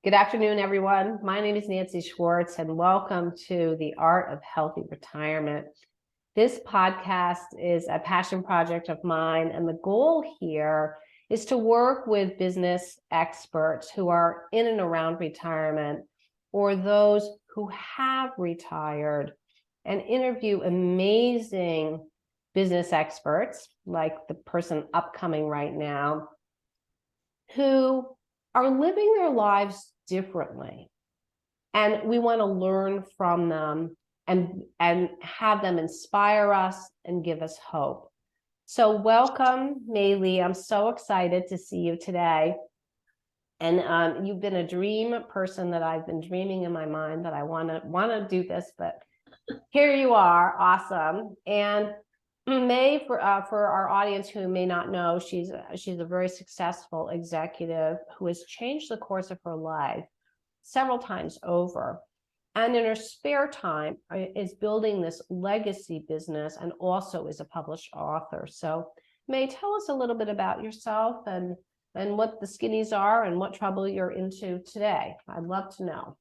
Good afternoon, everyone. My name is Nancy Schwartz, and welcome to The Art of Healthy Retirement. This podcast is a passion project of mine, and the goal here is to work with business experts who are in and around retirement, or those who have retired, and interview amazing business experts, like the person upcoming right now, who are living their lives differently. And we want to learn from them and have them inspire us and give us hope. So welcome, Mei Lee. I'm so excited to see you today. And you've been a dream person that I've been dreaming in my mind that I want to do this, but here you are. Awesome. And May, for our audience who may not know, she's a very successful executive who has changed the course of her life several times over, and in her spare time is building this legacy business and also is a published author. So May, tell us a little bit about yourself and what the skinnies are and what trouble you're into today. I'd love to know.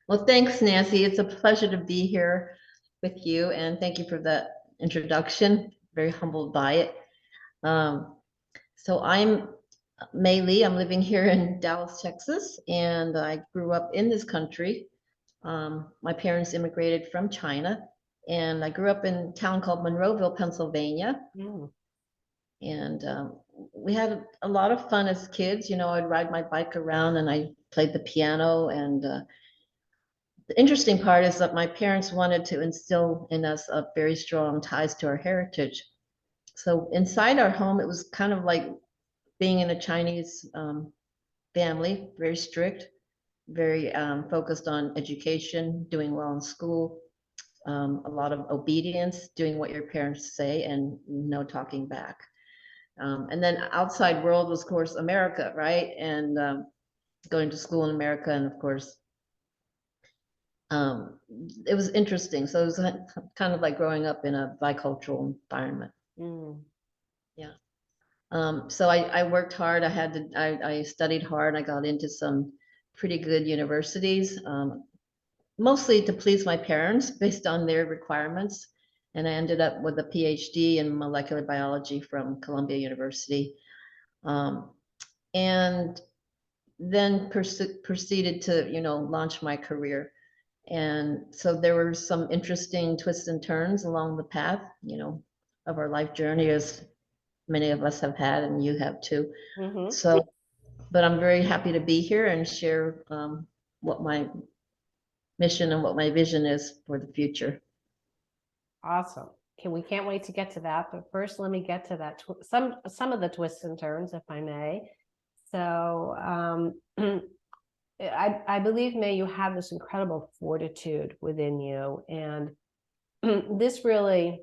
Well, thanks, Nancy. It's a pleasure to be here with you, and thank you for that introduction. Very humbled by it. So I'm Mei Lee. I'm living here in Dallas, Texas, and I grew up in this country. My parents immigrated from China, and I grew up in a town called Monroeville, Pennsylvania. And we had a lot of fun as kids. You know, I'd ride my bike around and I played the piano. And the interesting part is that my parents wanted to instill in us a very strong ties to our heritage. So inside our home, it was kind of like being in a Chinese family, very strict, very focused on education, doing well in school, a lot of obedience, doing what your parents say and no talking back. And then outside world was, of course, America, right? And going to school in America, and of course, it was interesting. So it was kind of like growing up in a bicultural environment. Yeah. So I worked hard. I studied hard. I got into some pretty good universities, mostly to please my parents based on their requirements. And I ended up with a PhD in molecular biology from Columbia University. And then proceeded to, launch my career. And so there were some interesting twists and turns along the path, of our life journey, as many of us have had, and you have too. So, but I'm very happy to be here and share what my mission and what my vision is for the future. Awesome. We can't wait to get to that. But first, let me get to that some of the twists and turns, if I may. So I believe, May, you have this incredible fortitude within you. And this really,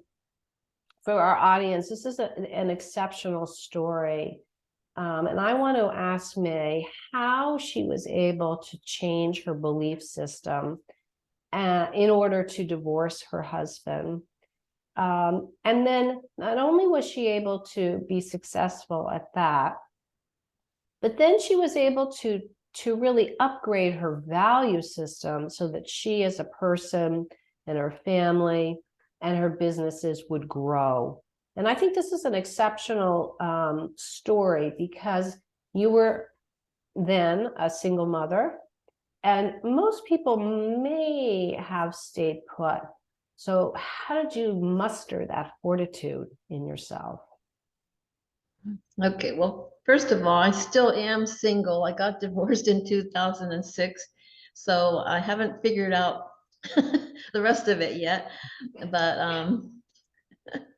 for our audience, this is an exceptional story. And I want to ask May how she was able to change her belief system in order to divorce her husband. And then not only was she able to be successful at that, but then she was able to really upgrade her value system so that she as a person and her family and her businesses would grow. And I think this is an exceptional story because you were then a single mother, and most people may have stayed put. So how did you muster that fortitude in yourself? Okay, well, first of all, I still am single. I got divorced in 2006, so I haven't figured out the rest of it yet, but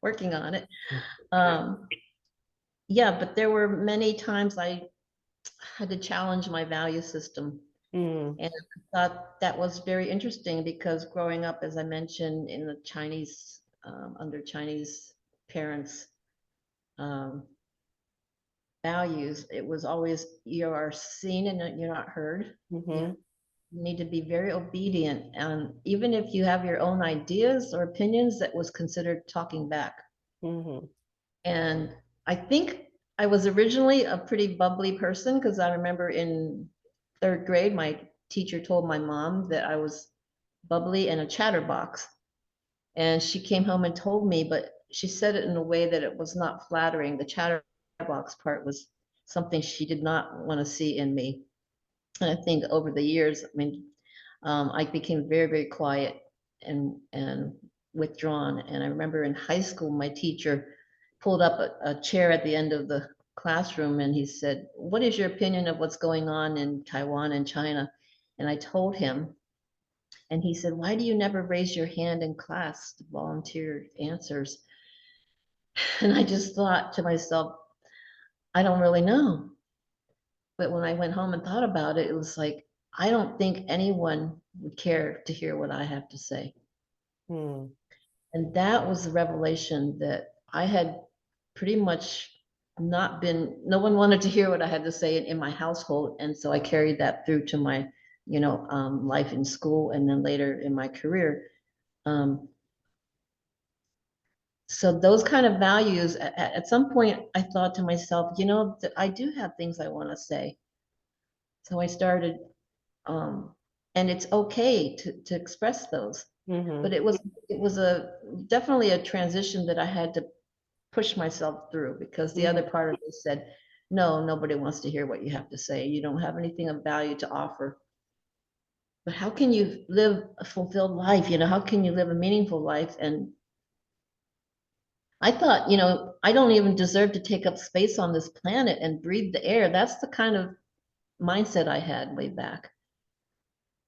working on it. Yeah, but there were many times I had to challenge my value system. And I thought that was very interesting because growing up, as I mentioned, in the Chinese, under Chinese parents, values, it was always you are seen and you're not heard. You need to be very obedient, and even if you have your own ideas or opinions, that was considered talking back. And I think I was originally a pretty bubbly person because I remember in third grade, my teacher told my mom that I was bubbly and a chatterbox. And she came home and told me, but she said it in a way that it was not flattering. The chatterbox part was something she did not want to see in me. And I think over the years, I mean, I became very, very quiet and withdrawn. And I remember in high school, my teacher pulled up a chair at the end of the classroom and he said, "What is your opinion of what's going on in Taiwan and China?" And I told him, and he said, "Why do you never raise your hand in class to volunteer answers?" And I just thought to myself, I don't really know. But when I went home and thought about it, it was like, I don't think anyone would care to hear what I have to say. Hmm. And that was the revelation that I had pretty much not been, no one wanted to hear what I had to say in my household. And so I carried that through to my, life in school and then later in my career. Um, so those kind of values, at some point, I thought to myself, that I do have things I want to say. So I started, um, and it's okay to express those. But Mm-hmm. it was definitely a transition that I had to push myself through because the other Mm-hmm. part of me said, no, nobody wants to hear what you have to say. You don't have anything of value to offer. But how can you live a fulfilled life? How can you live a meaningful life? And I thought, I don't even deserve to take up space on this planet and breathe the air. That's the kind of mindset I had way back.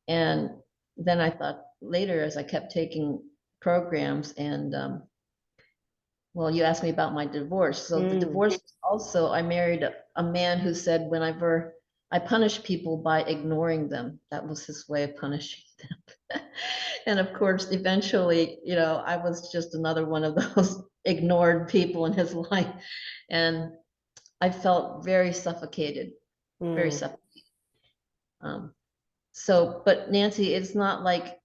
And then I thought later, as I kept taking programs, and well, you asked me about my divorce. So the Mm. divorce also, I married a man who said whenever I punish people by ignoring them, that was his way of punishing them. And of course, eventually, I was just another one of those ignored people in his life. And I felt very suffocated, very Mm. suffocated. Um, but Nancy, it's not like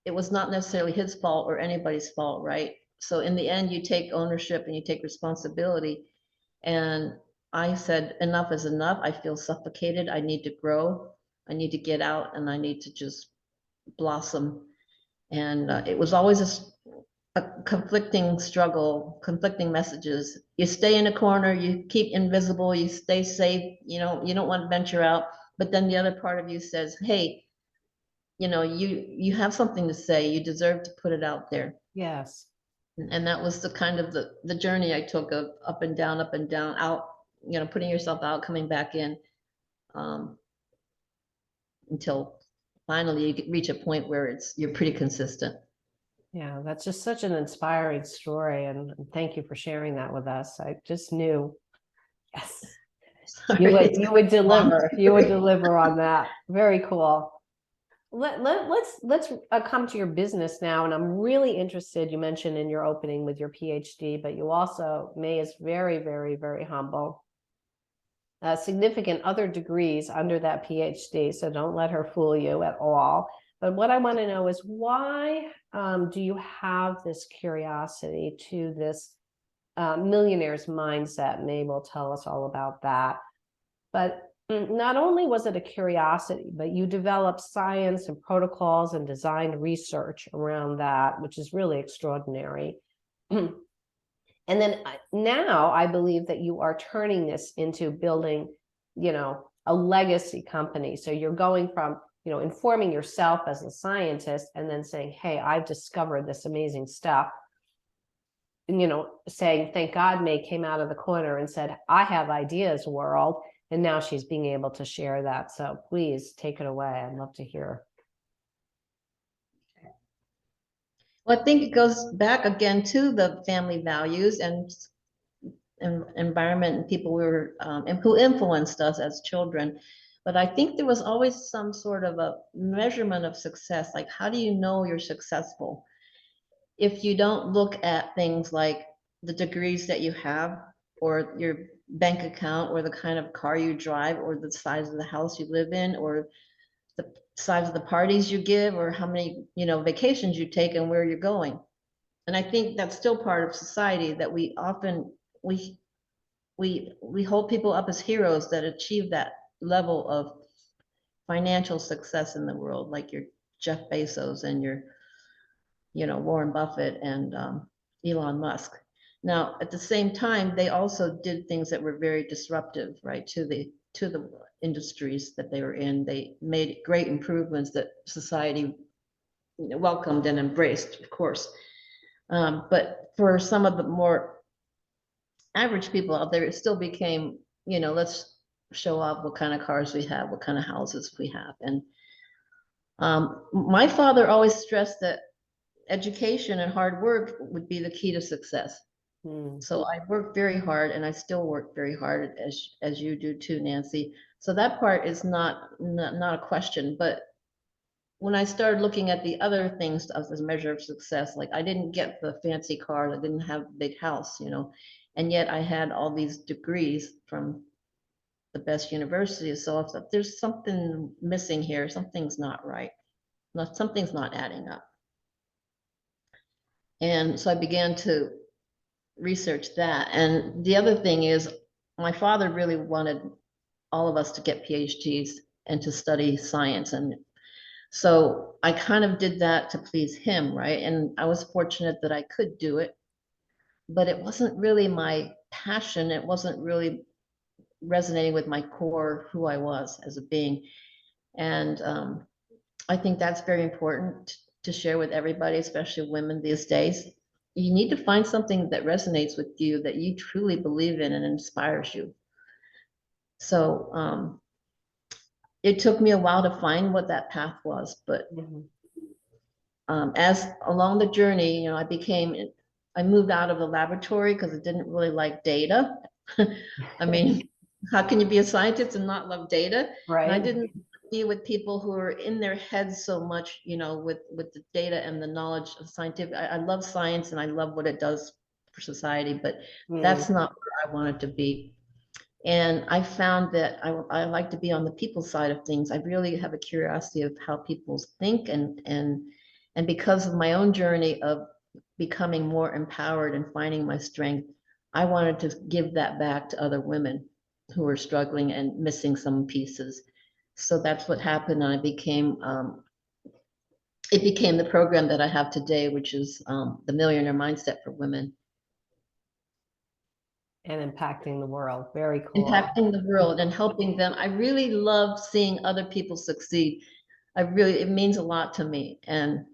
it was not necessarily his fault or anybody's fault, right? So in the end, you take ownership and you take responsibility. And I said, enough is enough. I feel suffocated. I need to grow. I need to get out and I need to just blossom. And it was always a conflicting struggle, conflicting messages. You stay in a corner, you keep invisible, you stay safe, you don't want to venture out. But then the other part of you says, hey, you have something to say, you deserve to put it out there. Yes. And that was the kind of the journey I took of up and down, out, putting yourself out, coming back in, um, until finally you reach a point where you're pretty consistent. Yeah, that's just such an inspiring story. And thank you for sharing that with us. I just knew, yes, Sorry, it's you would long deliver. You would story. deliver on that. Very cool. Let's come to your business now. And I'm really interested, you mentioned in your opening with your PhD, but you also, May is very, very, very humble. Significant other degrees under that PhD, so don't let her fool you at all. But what I want to know is why do you have this curiosity to this millionaire's mindset? May will tell us all about that. But not only was it a curiosity, but you developed science and protocols and designed research around that, which is really extraordinary. And then now I believe that you are turning this into building, a legacy company. So you're going from, informing yourself as a scientist and then saying, hey, I've discovered this amazing stuff. And, saying, thank God May came out of the corner and said, I have ideas, world. And now she's being able to share that. So please take it away. I'd love to hear. Well, I think it goes back again to the family values and environment and people and who influenced us as children. But I think there was always some sort of a measurement of success. Like, how do you know you're successful? If you don't look at things like the degrees that you have, or your bank account, or the kind of car you drive, or the size of the house you live in, or the size of the parties you give, or how many, vacations you take and where you're going. And I think that's still part of society that we often, we hold people up as heroes that achieve that level of financial success in the world, like your Jeff Bezos and your, Warren Buffett and Elon Musk. Now, at the same time, they also did things that were very disruptive, right, to the industries that they were in. They made great improvements that society welcomed and embraced, of course. But for some of the more average people out there, it still became, let's show off what kind of cars we have, what kind of houses we have. And my father always stressed that education and hard work would be the key to success. So I worked very hard, and I still work very hard, as you do too, Nancy. So that part is not a question. But when I started looking at the other things as a measure of success, like I didn't get the fancy car, I didn't have a big house, and yet I had all these degrees from the best universities. So I thought, there's something missing here. Something's not right. Something's not adding up. And so I began to research that. And the other thing is, my father really wanted all of us to get PhDs and to study science. And so I kind of did that to please him, right? And I was fortunate that I could do it, but it wasn't really my passion. It wasn't really resonating with my core, who I was as a being. And I think that's very important to share with everybody, especially women these days. You need to find something that resonates with you, that you truly believe in and inspires you. So it took me a while to find what that path was, but as along the journey, I moved out of the laboratory because I didn't really like data. I mean, how can you be a scientist and not love data? Right. And I didn't be with people who are in their heads so much, with the data and the knowledge of scientific. I love science and I love what it does for society, but that's not where I wanted to be. And I found that I like to be on the people side of things. I really have a curiosity of how people think, and because of my own journey of becoming more empowered and finding my strength, I wanted to give that back to other women who were struggling and missing some pieces. So that's what happened. And it became the program that I have today, which is the Millionaire Mindset for Women. And impacting the world. Very cool. Impacting the world and helping them. I really love seeing other people succeed. It means a lot to me. And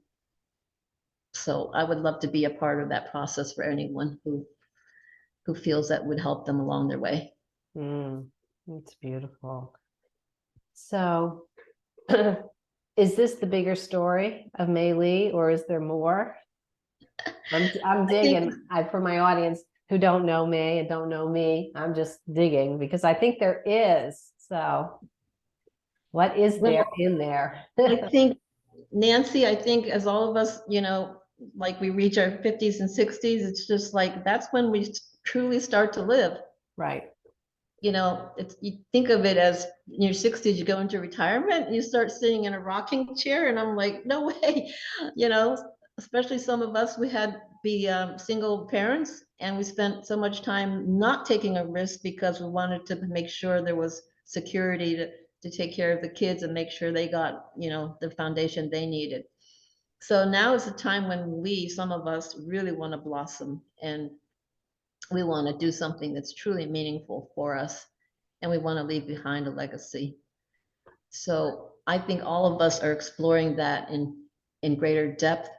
so I would love to be a part of that process for anyone who feels that would help them along their way. It's beautiful. So is this the bigger story of Mei Lee, or is there more? I'm digging. For my audience who don't know me and don't know me, I'm just digging because I think there is. So what is there in there? I think, Nancy, as all of us, like we reach our 50s and 60s, it's just like, that's when we truly start to live. Right. You think of it as in your 60s, you go into retirement and you start sitting in a rocking chair. And I'm like, no way, especially some of us, we had single parents, and we spent so much time not taking a risk because we wanted to make sure there was security to take care of the kids and make sure they got, the foundation they needed. So now is the time when some of us really want to blossom, and we want to do something that's truly meaningful for us, and we want to leave behind a legacy. So I think all of us are exploring that in greater depth,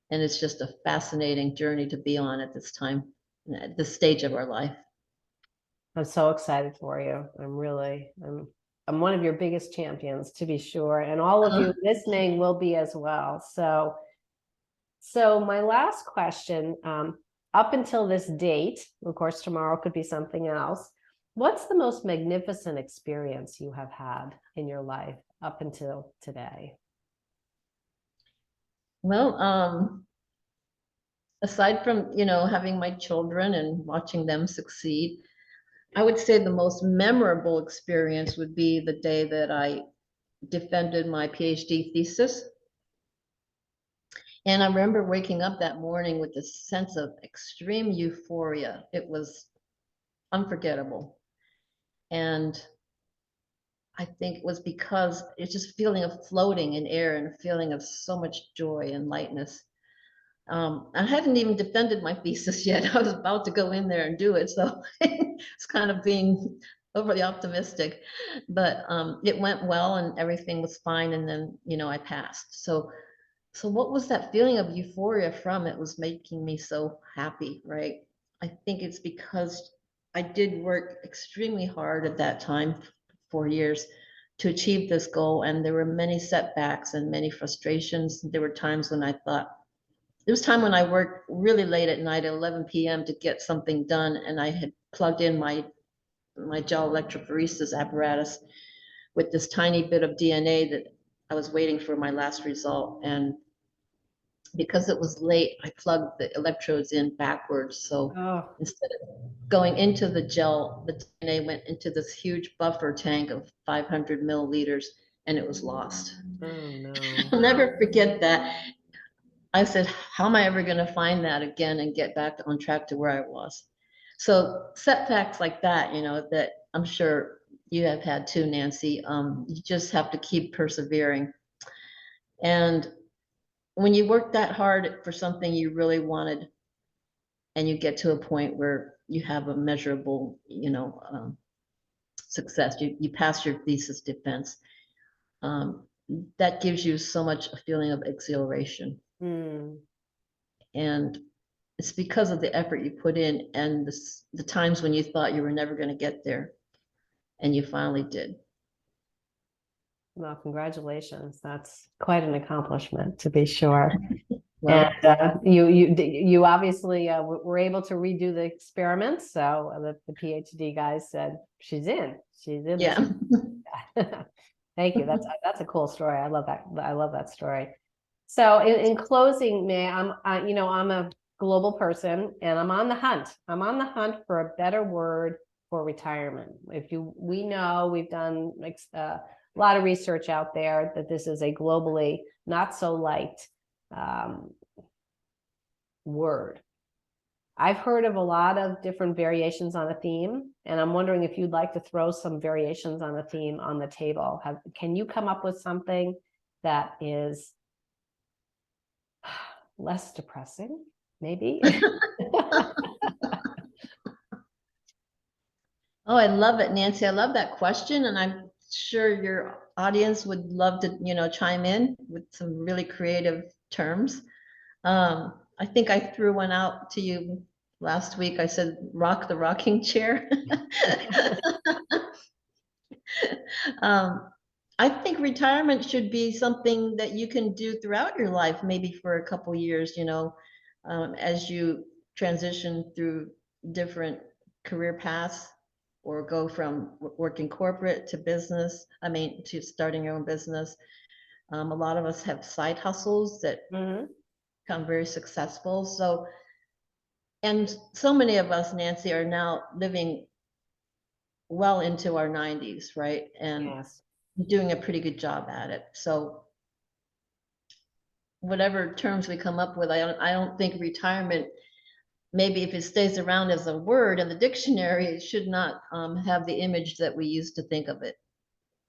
and it's just a fascinating journey to be on at this time, at this stage of our life. I'm so excited for you. I'm one of your biggest champions, to be sure, and all of you listening will be as well. So my last question, up until this date, of course, tomorrow could be something else. What's the most magnificent experience you have had in your life up until today? Well, aside from, having my children and watching them succeed, I would say the most memorable experience would be the day that I defended my PhD thesis. And I remember waking up that morning with this sense of extreme euphoria. It was unforgettable. And I think it was because it's just feeling of floating in air and a feeling of so much joy and lightness. I hadn't even defended my thesis yet. I was about to go in there and do it. So it's kind of being overly optimistic, but it went well and everything was fine. And then, I passed. So what was that feeling of euphoria from? It was making me so happy, right? I think it's because I did work extremely hard at that time, 4 years, to achieve this goal. And there were many setbacks and many frustrations. There were times when I thought, there was time when I worked really late at night at 11 p.m. to get something done, and I had plugged in my gel electrophoresis apparatus with this tiny bit of DNA that I was waiting for my last result. And because it was late, I plugged the electrodes in backwards. So Oh, instead of going into the gel, the DNA went into this huge buffer tank of 500 milliliters, and it was lost. oh no. I'll never forget that. I said, how am I ever going to find that again and get back on track to where I was? So setbacks like that, that I'm sure you have had too, Nancy. You just have to keep persevering. And when you work that hard for something you really wanted, and you get to a point where you have a measurable, success, you pass your thesis defense. Um, that gives you so much a feeling of exhilaration. Hmm. And it's because of the effort you put in and the times when you thought you were never going to get there and you finally did. Well, congratulations. That's quite an accomplishment, to be sure. Well, And you obviously were able to redo the experiments. So the PhD guys said she's in. She's in yeah. this. Thank you. That's a cool story. I love that. I love that story. So in closing, May, I'm a global person and I'm on the hunt. I'm on the hunt for a better word for retirement. We know we've done a lot of research out there that this is a globally not so liked word. I've heard of a lot of different variations on a theme, and I'm wondering if you'd like to throw some variations on a theme on the table. Can you come up with something that is less depressing, maybe? Oh, I love it, Nancy. I love that question. And I'm sure your audience would love to, chime in with some really creative terms. I think I threw one out to you last week. I said, rock the rocking chair. um, I think retirement should be something that you can do throughout your life, maybe for a couple years, as you transition through different career paths or go from working corporate to business, to starting your own business. A lot of us have side hustles that become very successful. So, and so many of us, Nancy, are now living well into our 90s, right? And Yes. doing a pretty good job at it. So whatever terms we come up with, I don't think retirement, maybe if it stays around as a word in the dictionary, it should not have the image that we used to think of it.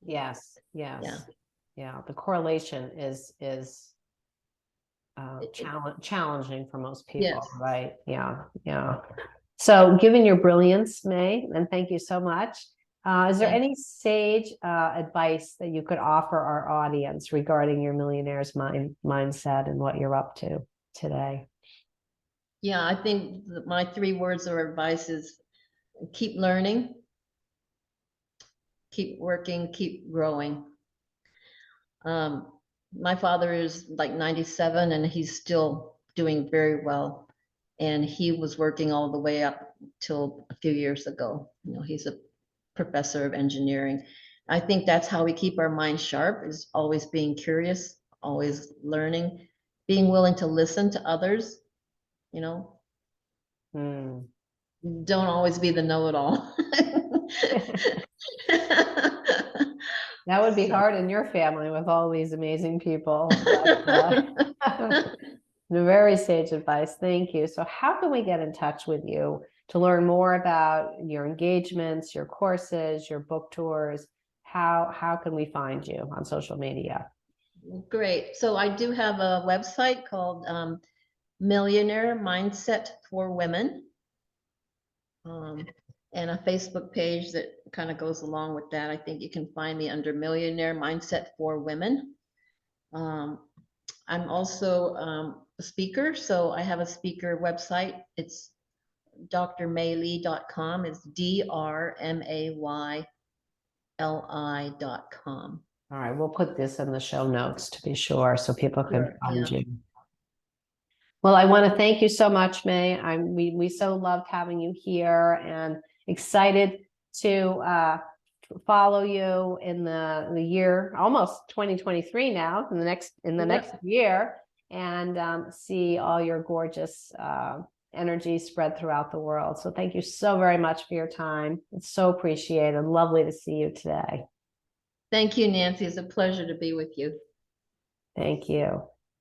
Yes. Yeah. Yes. Yeah. The correlation is challenging for most people, Yes. right? Yeah. Yeah. So given your brilliance, May, and thank you so much. Is there any sage advice that you could offer our audience regarding your millionaire's mindset and what you're up to today? Yeah, I think my 3 words of advice is keep learning, keep working, keep growing. My father is like 97 and he's still doing very well. And he was working all the way up till a few years ago. He's a professor of engineering. I think that's how we keep our minds sharp, is always being curious, always learning, being willing to listen to others, Hmm. don't always be the know-it-all. That would be So. hard in your family with all these amazing people. But, very sage advice. Thank you. So how can we get in touch with you to learn more about your engagements, your courses, your book tours? how can we find you on social media? Great. So I do have a website called Millionaire Mindset for Women, and a Facebook page that kind of goes along with that. I think you can find me under Millionaire Mindset for Women. I'm also a speaker, so I have a speaker website. It's drmayli.com. It's drmayli.com. All right, we'll put this in the show notes to be sure so people can Sure, find yeah. you. Well, I want to thank you so much, May. We so loved having you here and excited to follow you in the year, almost 2023 now, in the next Yep. year, and see all your gorgeous energy spread throughout the world. So thank you so very much for your time. It's so appreciated. Lovely to see you today. Thank you, Nancy. It's a pleasure to be with you. Thank you.